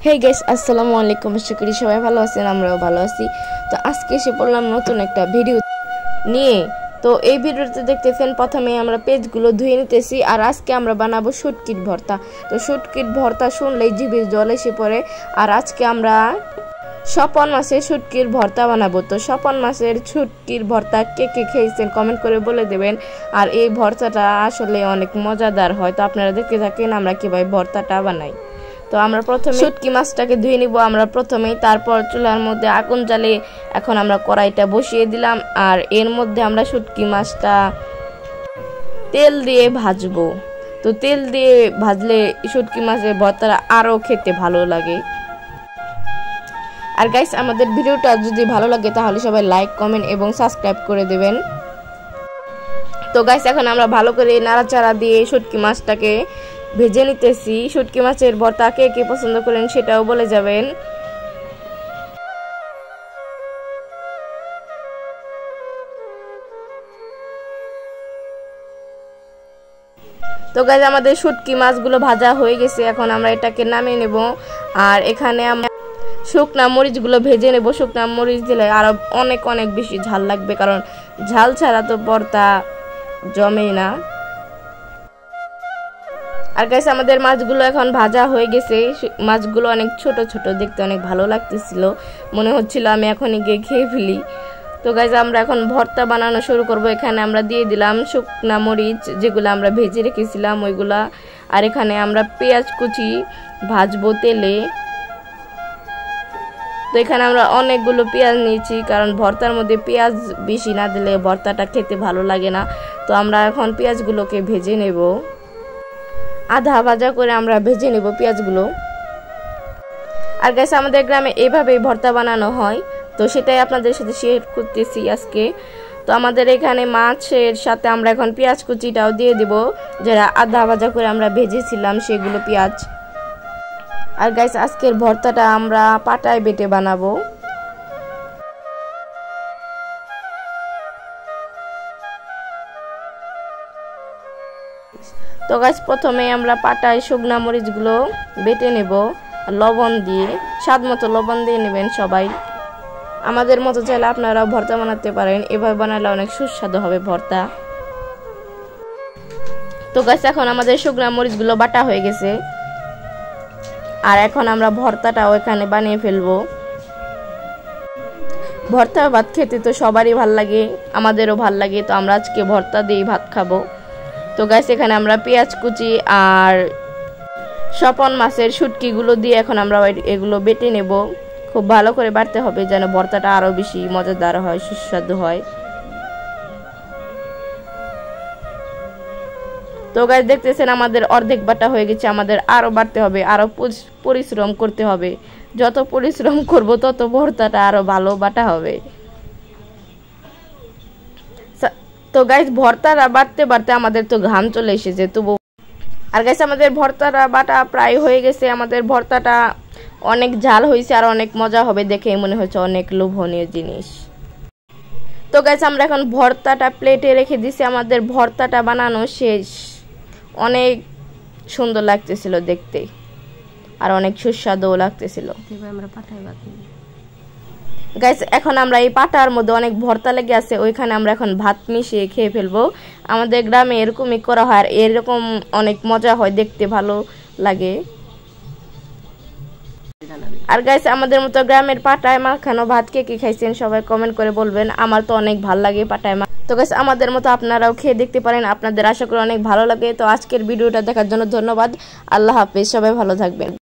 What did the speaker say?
Hey guys, আসসালামু আলাইকুম। আশা করি সবাই ভালো আছেন, আমরাও ভালো আছি। তো আজকে এসে পড়লাম নতুন একটা ভিডিও নিয়ে। তো এই ভিডিওতে দেখতেছেন প্রথমে আমরা পেঁয়াজগুলো ধুয়ে নিতেছি, আর আজকে আমরা বানাবো শুটকির ভর্তা। তো শুটকির ভর্তা শুনলেই জিভে জল এসে পড়ে। আর আজকে আমরা স্বপন মাছের শুটকির ভর্তা বানাবো। তো স্বপন মাছের শুটকির ভর্তা কে কে খেয়েছেন কমেন্ট করে বলে দেবেন। আর এই ভর্তাটা আসলে অনেক মজাদার হয়। তো আপনারা দেখতে থাকেন আমরা কিভাবে ভর্তাটা বানাই। তো আমরা প্রথমে শুটকি মাছটাকে ধুয়ে নিব আমরা প্রথমেই। তারপর চুলার মধ্যে আগুন জ্বালিয়ে এখন আমরা কড়াইটা বসিয়ে দিলাম, আর এর মধ্যে আমরা শুটকি মাছটা তেল দিয়ে ভাজবো। তো তেল দিয়ে ভাজলে শুটকি মাছের ভর্তাটা আরও খেতে ভালো লাগে। আর গাইস, আমাদের ভিডিওটা যদি ভালো লাগে তাহলে সবাই লাইক, কমেন্ট এবং সাবস্ক্রাইব করে দেবেন। তো গাইস, এখন আমরা ভালো করে নাড়াচাড়া দিয়ে শুটকি মাছটাকে ভেজে নিতেছি। শুটকি মাছের ভর্তা কে কে পছন্দ করেন সেটাও বলে যাবেন। তো গাইস, আমাদের শুটকি মাছগুলো ভাজা হয়ে গেছে, এখন আমরা এটাকে নামিয়ে নেব। আর এখানে আমরা শুকনা মরিচগুলো ভেজে নেব। শুকনা মরিচ দিলে আরো অনেক অনেক বেশি ঝাল লাগবে, কারণ ঝাল ছাড়া তো ভর্তা জমে না। আর গাইস, আমাদের মাছগুলো এখন ভাজা হয়ে গেছে। মাছগুলো অনেক ছোট ছোট, দেখতে অনেক ভালো লাগতেছিল, মনে হচ্ছিল আমি এখনই গিয়ে খেয়ে ফেলি। তো গাইস, আমরা এখন ভর্তা বানানো শুরু করব। এখানে আমরা দিয়ে দিলাম শুকনা মরিচ যেগুলো আমরা ভেজে রেখেছিলাম ওইগুলা। আর এখানে আমরা পেঁয়াজ কুচি ভাজবো তেলে। তো এখানে আমরা অনেকগুলো পেঁয়াজ নিয়েছি, কারণ ভর্তার মধ্যে পেঁয়াজ বেশি না দিলে ভর্তাটা খেতে ভালো লাগে না। তো আমরা এখন পেঁয়াজগুলোকে ভেজে নেব, আধা ভাজা করে আমরা ভেজে নেব পেঁয়াজগুলো। আর গাইস, আমাদের গ্রামে এইভাবেই ভর্তা বানানো হয়, তো সেটাই আপনাদের সাথে শেয়ার করতেছি আজকে। তো আমাদের এখানে মাছের সাথে আমরা এখন পেঁয়াজ কুচিটাও দিয়ে দেব, যারা আধা ভাজা করে আমরা ভেজেছিলাম সেগুলো পেঁয়াজ। আর গাইস, আজকের ভর্তাটা আমরা পাটায় বেটে বানাবো। তো গাইস, প্রথমে আমরা পাটায় শুকনা মরিচগুলো বেটে নেব লবণ দিয়ে। স্বাদ মতো লবণ দিয়ে নেবেন সবাই। আমাদের মতো চাইলে আপনারাও ভর্তা বানাতে পারেন, এভাবে বানালে অনেক সুস্বাদু হবে ভর্তা। তো গাইস, এখন আমাদের শুকনা মরিচগুলো বাটা হয়ে গেছে, আর এখন আমরা ভর্তাটাও এখানে বানিয়ে ফেলবো। ভর্তা ভাত খেতে তো সবারই ভাল লাগে, আমাদেরও ভাল লাগে। তো আমরা আজকে ভর্তা দিয়ে ভাত খাবো। তো গাইস, এখানে আমরা পেঁয়াজ কুচি আর স্বপন মাছের শুটকিগুলো দিয়ে এখন আমরা এগুলো বেটে নেব। খুব ভালো করে বাটতে হবে যেন ভর্তাটা আরো বেশি মজাদার হয়, সুস্বাদু হয়। তো গাইস, দেখতেছেন আমাদের অর্ধেক বাটা হয়ে গেছে, আমাদের আরো বাটতে হবে, আরো পরিশ্রম করতে হবে। যত পরিশ্রম করব তত ভর্তাটা আরো ভালো বাটা হবে। তো গাইস, ভর্তাটা বাটতে বাটতে আমাদের তো ঘাম চলে এসেছে তবু। আর গাইস, আমাদের ভর্তাটা বাটা প্রায় হয়ে গেছে। আমাদের ভর্তাটা অনেক ঝাল হয়েছে আর অনেক মজা হবে, দেখে মনে হচ্ছে অনেক লোভনীয় জিনিস। তো গাইস, আমরা এখন ভর্তাটা প্লেটে রেখে দিছি। আমাদের ভর্তাটা বানানো শেষ। অনেক সুন্দর লাগতেছিল দেখতে, আর অনেক সুস্বাদুও লাগতেছিল। আমরা পাটায় ভাত নিই গাইস। এখন আমরা এই পাটার মধ্যে অনেক ভর্তা লেগে আছে, ওইখানে আমরা এখন ভাত মিশিয়ে খেয়ে ফেলবো। আমাদের গ্রামে এরকমই করা হয়, আর এরকম অনেক মজা হয়, দেখতে ভালো লাগে। আর গাইস, আমাদের মতো গ্রামের পাটায় মাখানো ভাত কে কে খাইছেন সবাই কমেন্ট করে বলবেন। আমার তো অনেক ভালো লাগে পাটায় মা। তো গাইস, আমাদের মতো আপনারাও খেয়ে দেখতে পারেন, আপনাদের আশা করি অনেক ভালো লাগে। তো আজকের ভিডিওটা দেখার জন্য ধন্যবাদ। আল্লাহ হাফেজ, সবাই ভালো থাকবেন।